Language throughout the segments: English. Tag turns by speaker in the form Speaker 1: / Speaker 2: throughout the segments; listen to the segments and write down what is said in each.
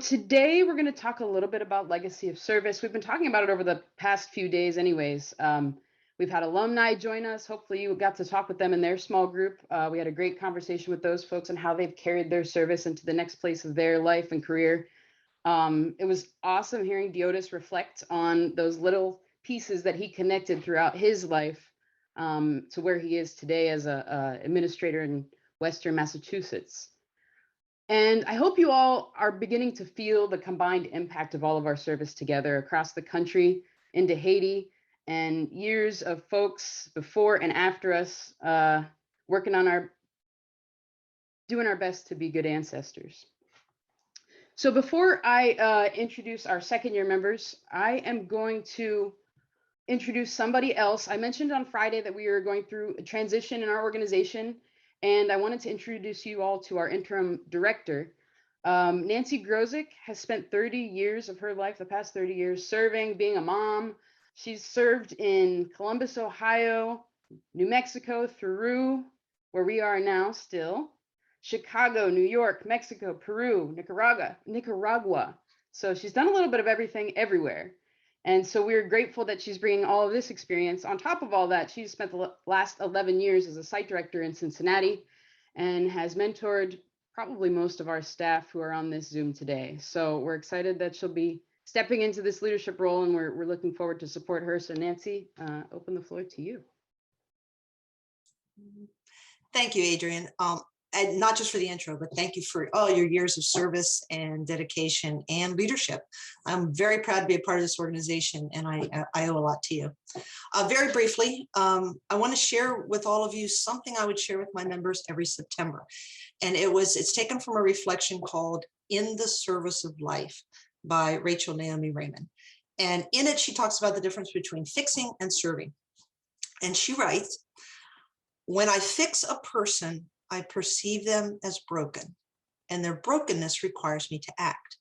Speaker 1: today we're going to talk a little bit about legacy of service. We've been talking about it over the past few days anyways. We've had alumni join us. Hopefully you got to talk with them in their small group. We had a great conversation with those folks and how they've carried their service into the next place of their life and career. It was awesome hearing Diotis reflect on those little pieces that he connected throughout his life to where he is today as a administrator in Western Massachusetts. And I hope you all are beginning to feel the combined impact of all of our service together across the country into Haiti, and years of folks before and after us working on doing our best to be good ancestors. So before I introduce our second year members, I am going to introduce somebody else. I mentioned on Friday that we were going through a transition in our organization, and I wanted to introduce you all to our interim director. Nancy Grozick has spent 30 years of her life, the past 30 years, serving, being a mom. She's served in Columbus, Ohio, New Mexico, Peru, where we are now still, Chicago, New York, Mexico, Peru, Nicaragua. So she's done a little bit of everything everywhere. And so we're grateful that she's bringing all of this experience. On top of all that, she's spent the last 11 years as a site director in Cincinnati and has mentored probably most of our staff who are on this Zoom today. So we're excited that she'll be stepping into this leadership role, and we're looking forward to support her. So Nancy, open the floor to you.
Speaker 2: Thank you, Adrienne. And not just for the intro, but thank you for all your years of service and dedication and leadership. I'm very proud to be a part of this organization, and I owe a lot to you. Very briefly, I want to share with all of you something I would share with my members every September. And it's taken from a reflection called In the Service of Life by Rachel Naomi Raymond. And in it, she talks about the difference between fixing and serving. And she writes, when I fix a person, I perceive them as broken, and their brokenness requires me to act.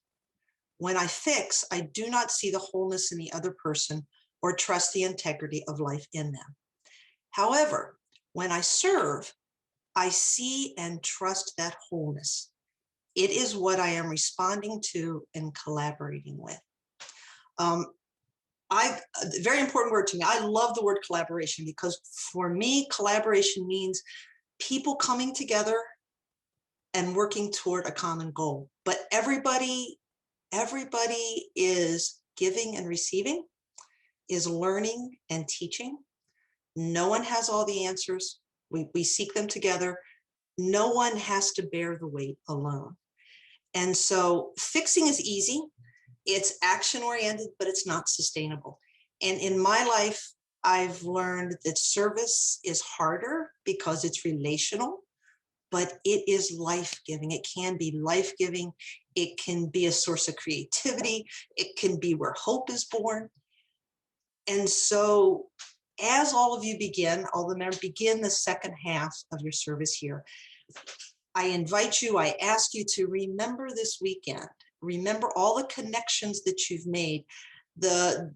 Speaker 2: When I fix, I do not see the wholeness in the other person or trust the integrity of life in them. However, when I serve, I see and trust that wholeness. It is what I am responding to and collaborating with. Very important word to me. I love the word collaboration, because for me, collaboration means people coming together and working toward a common goal. But everybody is giving and receiving, is learning and teaching. No one has all the answers. We seek them together. No one has to bear the weight alone. And so fixing is easy. It's action-oriented, but it's not sustainable. And in my life, I've learned that service is harder because it's relational, but it is life-giving. It can be life-giving. It can be a source of creativity. It can be where hope is born. And so as all of you all the members begin the second half of your service here, I invite you, I ask you to remember this weekend. Remember all the connections that you've made, the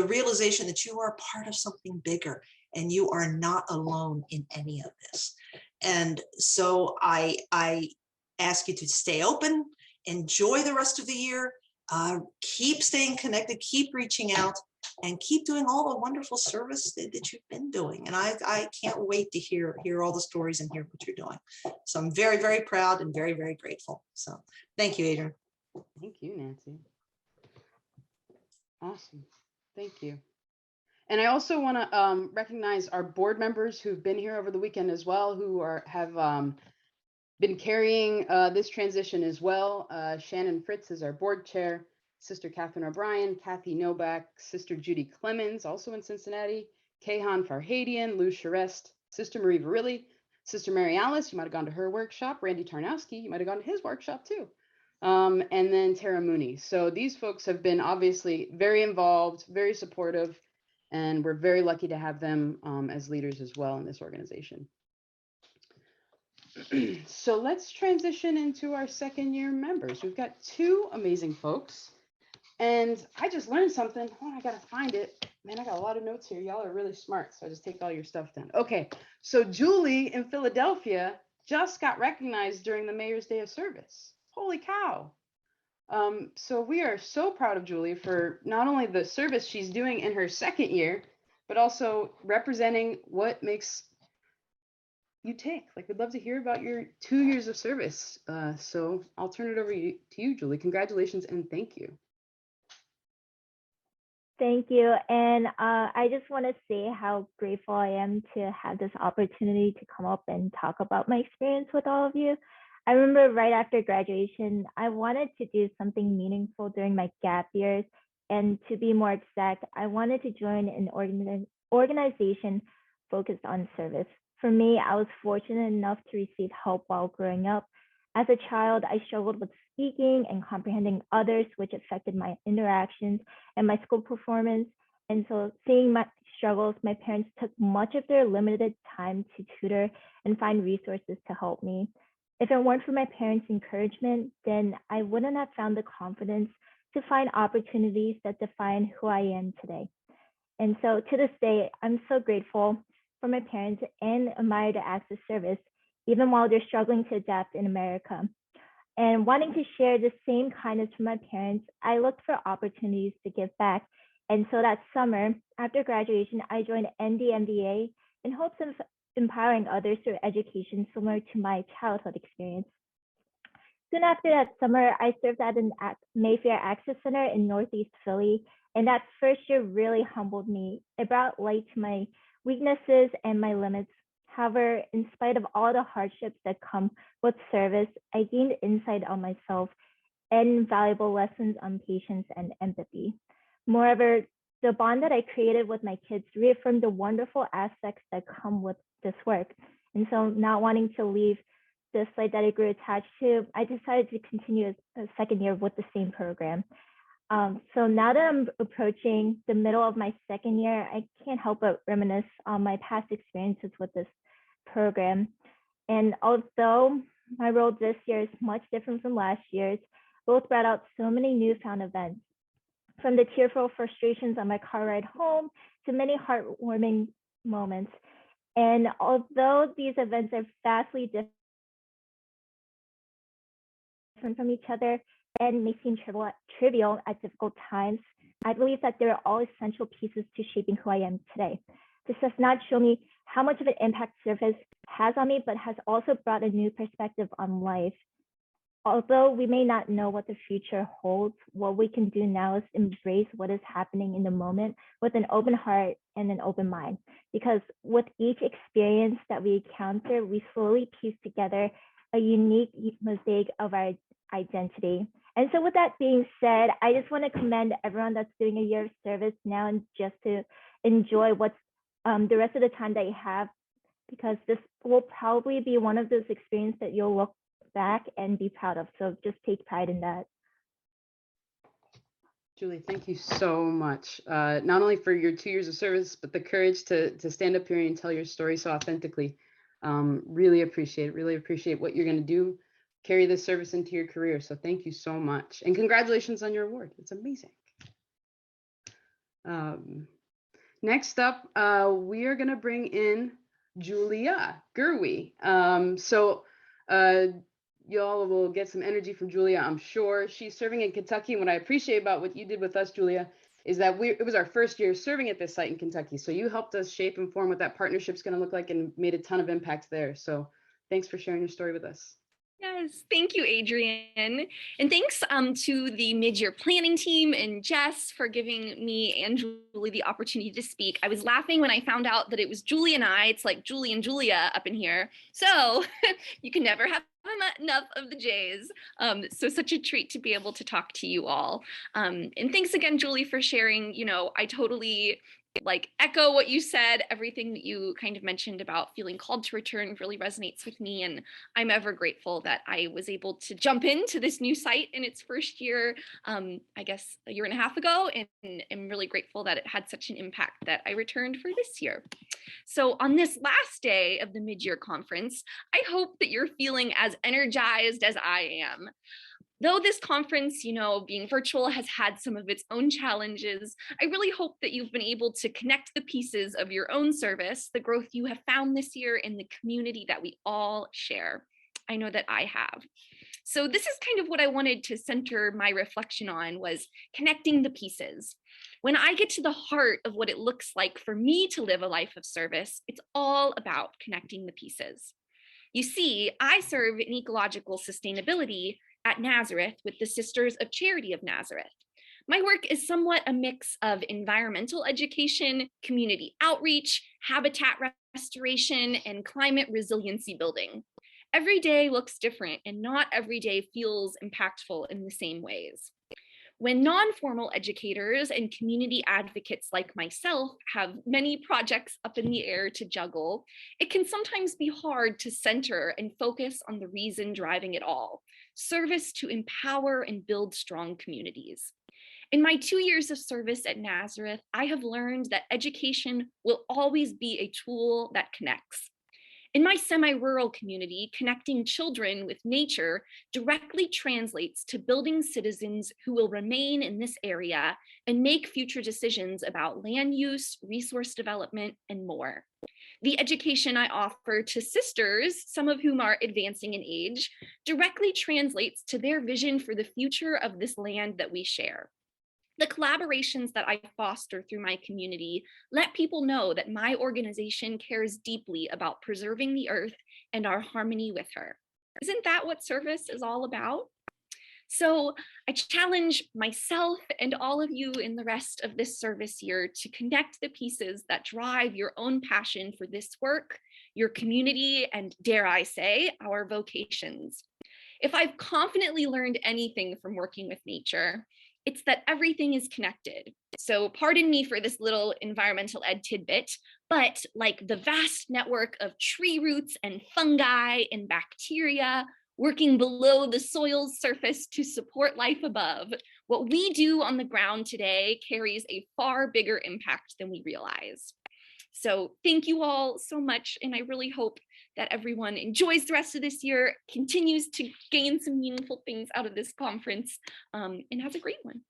Speaker 2: realization that you are part of something bigger and you are not alone in any of this. And so I ask you to stay open, enjoy the rest of the year, keep staying connected, keep reaching out, and keep doing all the wonderful service that you've been doing. And I can't wait to hear all the stories and hear what you're doing. So I'm very, very proud and very, very grateful. So thank you, Adrienne.
Speaker 1: Thank you, Nancy. Awesome. Thank you. And I also want to recognize our board members who've been here over the weekend as well, who have been carrying this transition as well. Shannon Fritz is our board chair, Sister Catherine O'Brien, Kathy Novak, Sister Judy Clemens, also in Cincinnati, Kayhan Farhadian, Lou Charest, Sister Marie Varilli, Sister Mary Alice, you might have gone to her workshop, Randy Tarnowski, you might have gone to his workshop too. And then Tara Mooney. So these folks have been obviously very involved, very supportive, and we're very lucky to have them as leaders as well in this organization. So let's transition into our second year members. We've got two amazing folks, and I just learned something. Oh, I gotta find it. Man, I got a lot of notes here. Y'all are really smart, so I just take all your stuff down. Okay, so Julie in Philadelphia just got recognized during the Mayor's Day of Service. Holy cow. So we are so proud of Julie for not only the service she's doing in her second year, but also representing what makes you tick. Like, we'd love to hear about your 2 years of service. So I'll turn it over to you, Julie. Congratulations and thank you.
Speaker 3: Thank you. And I just want to say how grateful I am to have this opportunity to come up and talk about my experience with all of you. I remember right after graduation, I wanted to do something meaningful during my gap years. And to be more exact, I wanted to join an organization focused on service. For me, I was fortunate enough to receive help while growing up. As a child, I struggled with speaking and comprehending others, which affected my interactions and my school performance. And so, seeing my struggles, my parents took much of their limited time to tutor and find resources to help me. If it weren't for my parents' encouragement, then I wouldn't have found the confidence to find opportunities that define who I am today. And so to this day, I'm so grateful for my parents and admire the access service, even while they're struggling to adapt in America. And wanting to share the same kindness from my parents, I looked for opportunities to give back. And so that summer, after graduation, I joined NDMBA in hopes of empowering others through education similar to my childhood experience. Soon after that summer, I served at an Mayfair Access Center in Northeast Philly. And that first year really humbled me. It brought light to my weaknesses and my limits. However, in spite of all the hardships that come with service, I gained insight on myself and valuable lessons on patience and empathy. Moreover, the bond that I created with my kids reaffirmed the wonderful aspects that come with this work. And so, not wanting to leave the site that I grew attached to, I decided to continue a second year with the same program. So now that I'm approaching the middle of my second year, I can't help but reminisce on my past experiences with this program. And although my role this year is much different from last year's, both brought out so many newfound events. From the tearful frustrations on my car ride home to many heartwarming moments. And although these events are vastly different from each other and may seem trivial at difficult times, I believe that they're all essential pieces to shaping who I am today. This does not show me how much of an impact service has on me, but has also brought a new perspective on life. Although we may not know what the future holds, what we can do now is embrace what is happening in the moment with an open heart and an open mind. Because with each experience that we encounter, we slowly piece together a unique mosaic of our identity. And so with that being said, I just want to commend everyone that's doing a year of service now and just to enjoy what's the rest of the time that you have, because this will probably be one of those experiences that you'll look back and be proud of. So just take pride in that.
Speaker 1: Julie, thank you so much. Not only for your 2 years of service, but the courage to stand up here and tell your story so authentically. Really appreciate what you're going to do, carry this service into your career. So thank you so much. And congratulations on your award. It's amazing. Next up, we are going to bring in Julia Gurwe. Y'all will get some energy from Julia, I'm sure. She's serving in Kentucky. And what I appreciate about what you did with us, Julia, is that it was our first year serving at this site in Kentucky. So you helped us shape and form what that partnership's going to look like and made a ton of impact there. So thanks for sharing your story with us.
Speaker 4: Yes, thank you, Adrienne. And thanks to the mid-year planning team and Jess for giving me and Julie the opportunity to speak. I was laughing when I found out that it was Julie and I. It's like Julie and Julia up in here. So you can never have enough of the J's. So such a treat to be able to talk to you all. And thanks again, Julie, for sharing. I totally echo what you said. Everything that you kind of mentioned about feeling called to return really resonates with me, and I'm ever grateful that I was able to jump into this new site in its first year, I guess a year and a half ago, and I'm really grateful that it had such an impact that I returned for this year. So on this last day of the mid-year conference, I hope that you're feeling as energized as I am. Though this conference, being virtual has had some of its own challenges, I really hope that you've been able to connect the pieces of your own service, the growth you have found this year, and the community that we all share. I know that I have. So this is kind of what I wanted to center my reflection on, was connecting the pieces. When I get to the heart of what it looks like for me to live a life of service, it's all about connecting the pieces. You see, I serve in ecological sustainability at Nazareth with the Sisters of Charity of Nazareth. My work is somewhat a mix of environmental education, community outreach, habitat restoration, and climate resiliency building. Every day looks different, and not every day feels impactful in the same ways. When non-formal educators and community advocates like myself have many projects up in the air to juggle, it can sometimes be hard to center and focus on the reason driving it all: service to empower and build strong communities. In my 2 years of service at Nazareth, I have learned that education will always be a tool that connects. In my semi-rural community, connecting children with nature directly translates to building citizens who will remain in this area and make future decisions about land use, resource development, and more. The education I offer to sisters, some of whom are advancing in age, directly translates to their vision for the future of this land that we share. The collaborations that I foster through my community let people know that my organization cares deeply about preserving the earth and our harmony with her. Isn't that what service is all about? So I challenge myself and all of you in the rest of this service year to connect the pieces that drive your own passion for this work, your community, and dare I say, our vocations. If I've confidently learned anything from working with nature, it's that everything is connected. So pardon me for this little environmental ed tidbit, but like the vast network of tree roots and fungi and bacteria working below the soil's surface to support life above, what we do on the ground today carries a far bigger impact than we realize. So thank you all so much, and I really hope that everyone enjoys the rest of this year, continues to gain some meaningful things out of this conference, and has a great one.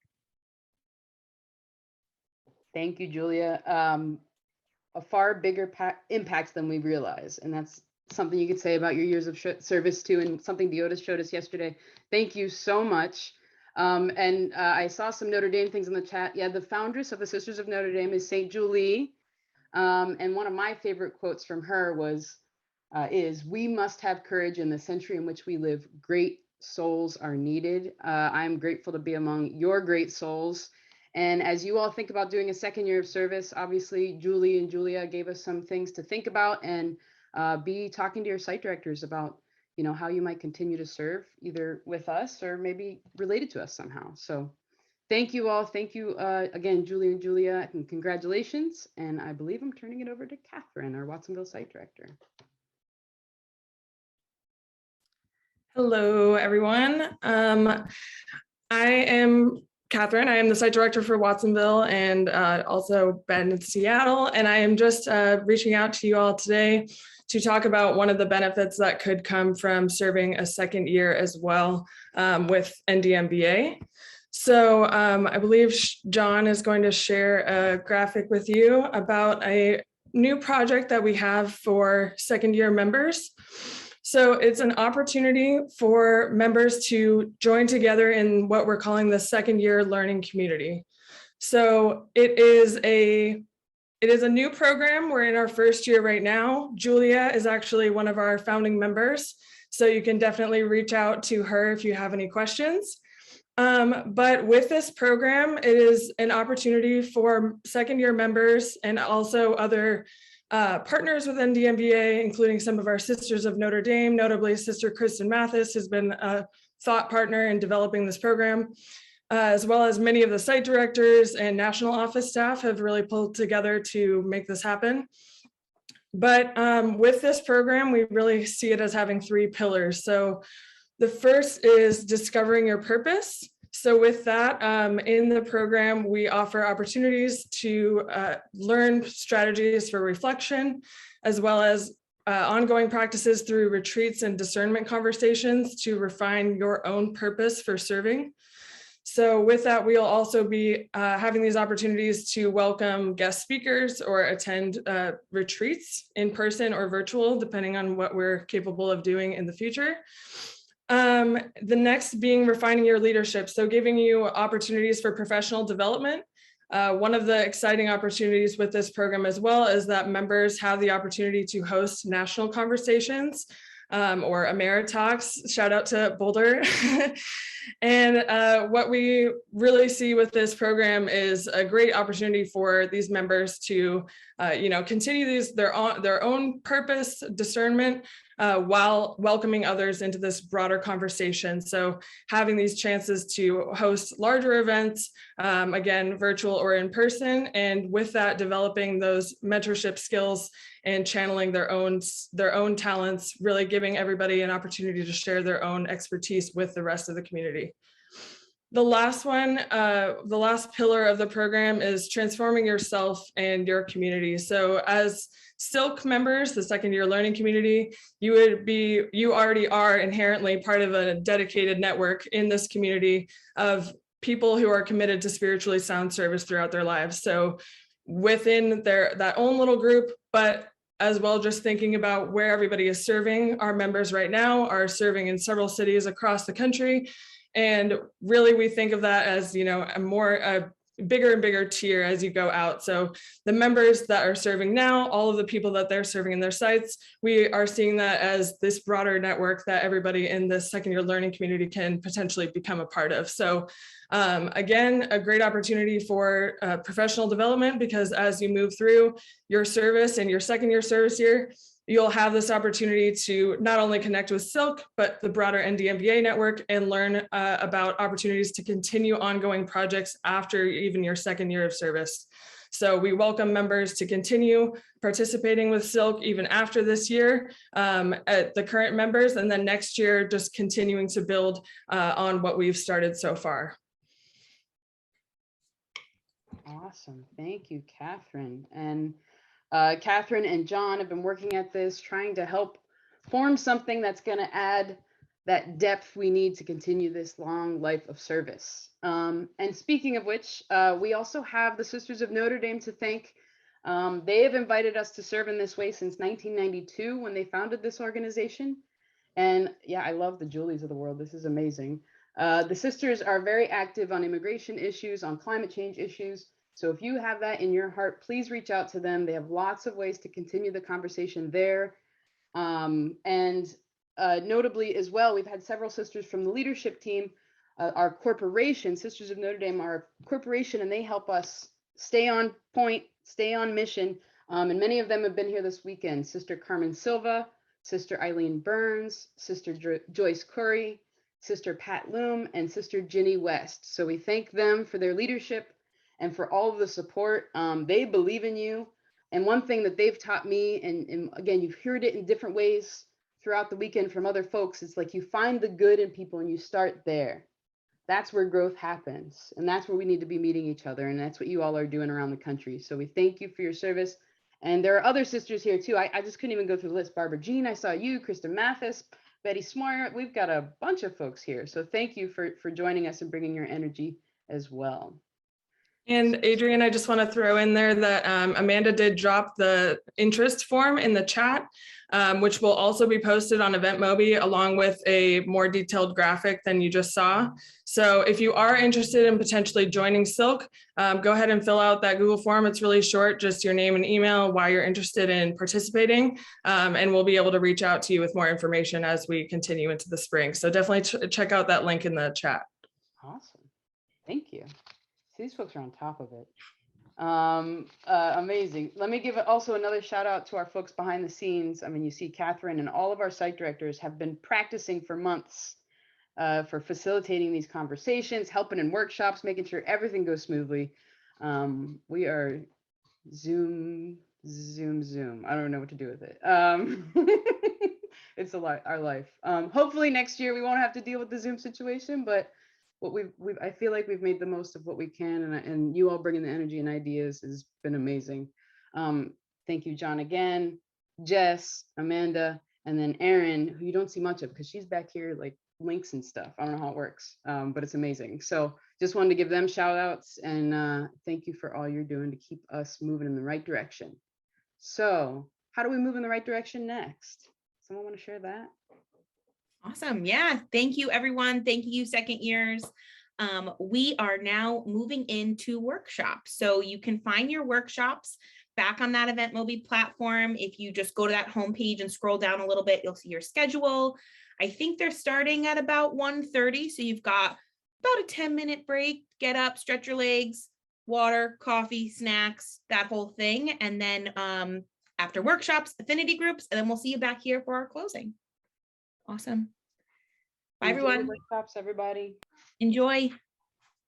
Speaker 1: Thank you, Julia. A far bigger impact than we realize, and that's something you could say about your years of service too, and something Diotis showed us yesterday. Thank you so much. I saw some Notre Dame things in the chat. Yeah, the foundress of the Sisters of Notre Dame is St. Julie. And one of my favorite quotes from her is, "We must have courage in the century in which we live. Great souls are needed." I'm grateful to be among your great souls. And as you all think about doing a second year of service, obviously Julie and Julia gave us some things to think about, and be talking to your site directors about, how you might continue to serve either with us or maybe related to us somehow. So thank you all. Thank you again, Julie and Julia, and congratulations. And I believe I'm turning it over to Catherine, our Watsonville site director.
Speaker 5: Hello, everyone. I am Catherine. I am the site director for Watsonville and also been in Seattle. And I am just reaching out to you all today to talk about one of the benefits that could come from serving a second year as well with NDMBA. So I believe John is going to share a graphic with you about a new project that we have for second year members. So it's an opportunity for members to join together in what we're calling the second year learning community. So it is a new program. We're in our first year right now. Julia is actually one of our founding members, so you can definitely reach out to her if you have any questions. But with this program, it is an opportunity for second year members and also other partners with NDMBA, including some of our Sisters of Notre Dame, notably Sister Kristen Mathis has been a thought partner in developing this program, as well as many of the site directors and national office staff have really pulled together to make this happen. But with this program, we really see it as having 3 pillars. So the first is discovering your purpose. So with that, in the program, we offer opportunities to learn strategies for reflection, as well as ongoing practices through retreats and discernment conversations to refine your own purpose for serving. So with that, we'll also be having these opportunities to welcome guest speakers or attend retreats in person or virtual, depending on what we're capable of doing in the future. The next being refining your leadership. So giving you opportunities for professional development. One of the exciting opportunities with this program as well is that members have the opportunity to host national conversations or Ameritalks, shout out to Boulder. And what we really see with this program is a great opportunity for these members to, continue their own purpose, discernment, while welcoming others into this broader conversation. So having these chances to host larger events, again, virtual or in person, and with that, developing those mentorship skills and channeling their own talents, really giving everybody an opportunity to share their own expertise with the rest of the community. The last one, the last pillar of the program is transforming yourself and your community. So as Silk members, the second year learning community, you already are inherently part of a dedicated network in this community of people who are committed to spiritually sound service throughout their lives. So within that own little group, but as well, just thinking about where everybody is serving. Our members right now are serving in several cities across the country. And really, we think of that as, a bigger and bigger tier as you go out. So the members that are serving now, all of the people that they're serving in their sites, we are seeing that as this broader network that everybody in this second year learning community can potentially become a part of. So again, a great opportunity for professional development, because as you move through your service and your second year service year, you'll have this opportunity to not only connect with Silk, but the broader NDMBA network, and learn about opportunities to continue ongoing projects after even your second year of service. So we welcome members to continue participating with Silk even after this year at the current members, and then next year, just continuing to build on what we've started so far.
Speaker 1: Awesome. Thank you, Catherine. And Catherine and John have been working at this, trying to help form something that's going to add that depth we need to continue this long life of service. And speaking of which, we also have the Sisters of Notre Dame to thank. They have invited us to serve in this way since 1992 when they founded this organization. And yeah, I love the Julies of the world. This is amazing. The sisters are very active on immigration issues, on climate change issues. So if you have that in your heart, please reach out to them. They have lots of ways to continue the conversation there. Notably as well, we've had several sisters from the leadership team. Our corporation, Sisters of Notre Dame, are a corporation, and they help us stay on point, stay on mission. And many of them have been here this weekend. Sister Carmen Silva, Sister Eileen Burns, Sister Joyce Curry, Sister Pat Loom, and Sister Ginny West. So we thank them for their leadership and for all of the support. They believe in you. And one thing that they've taught me, and again, you've heard it in different ways throughout the weekend from other folks, it's like you find the good in people and you start there. That's where growth happens. And that's where we need to be meeting each other. And that's what you all are doing around the country. So we thank you for your service. And there are other sisters here too. I just couldn't even go through the list. Barbara Jean, I saw you, Krista Mathis, Betty Smoyer. We've got a bunch of folks here. So thank you for joining us and bringing your energy as well.
Speaker 5: And Adrian, I just want to throw in there that Amanda did drop the interest form in the chat, which will also be posted on EventMobi along with a more detailed graphic than you just saw. So if you are interested in potentially joining Silk, go ahead and fill out that Google form. It's really short, just your name and email, why you're interested in participating, and we'll be able to reach out to you with more information as we continue into the spring. So definitely check out that link in the chat.
Speaker 1: Awesome. Thank you. These folks are on top of it. Amazing. Let me give also another shout out to our folks behind the scenes. I mean, you see Catherine and all of our site directors have been practicing for months for facilitating these conversations, helping in workshops, making sure everything goes smoothly. We are Zoom. I don't know what to do with it. It's our life. Hopefully next year we won't have to deal with the Zoom situation, but I feel like we've made the most of what we can, and you all bringing the energy and ideas has been amazing. Thank you, John, again, Jess, Amanda, and then Erin, who you don't see much of because she's back here like links and stuff. I don't know how it works, but it's amazing. So just wanted to give them shout outs, and thank you for all you're doing to keep us moving in the right direction. So how do we move in the right direction next? Someone want to share that?
Speaker 6: Awesome. Yeah. Thank you, everyone. Thank you, second years. We are now moving into workshops. So you can find your workshops back on that Event Mobi platform. If you just go to that homepage and scroll down a little bit, you'll see your schedule. I think they're starting at about 1:30. So you've got about a 10-minute break, get up, stretch your legs, water, coffee, snacks, that whole thing. And then after workshops, affinity groups, and then we'll see you back here for our closing. Awesome. Bye,
Speaker 1: Enjoy the
Speaker 6: everyone.
Speaker 1: workshops, everybody.
Speaker 6: Enjoy.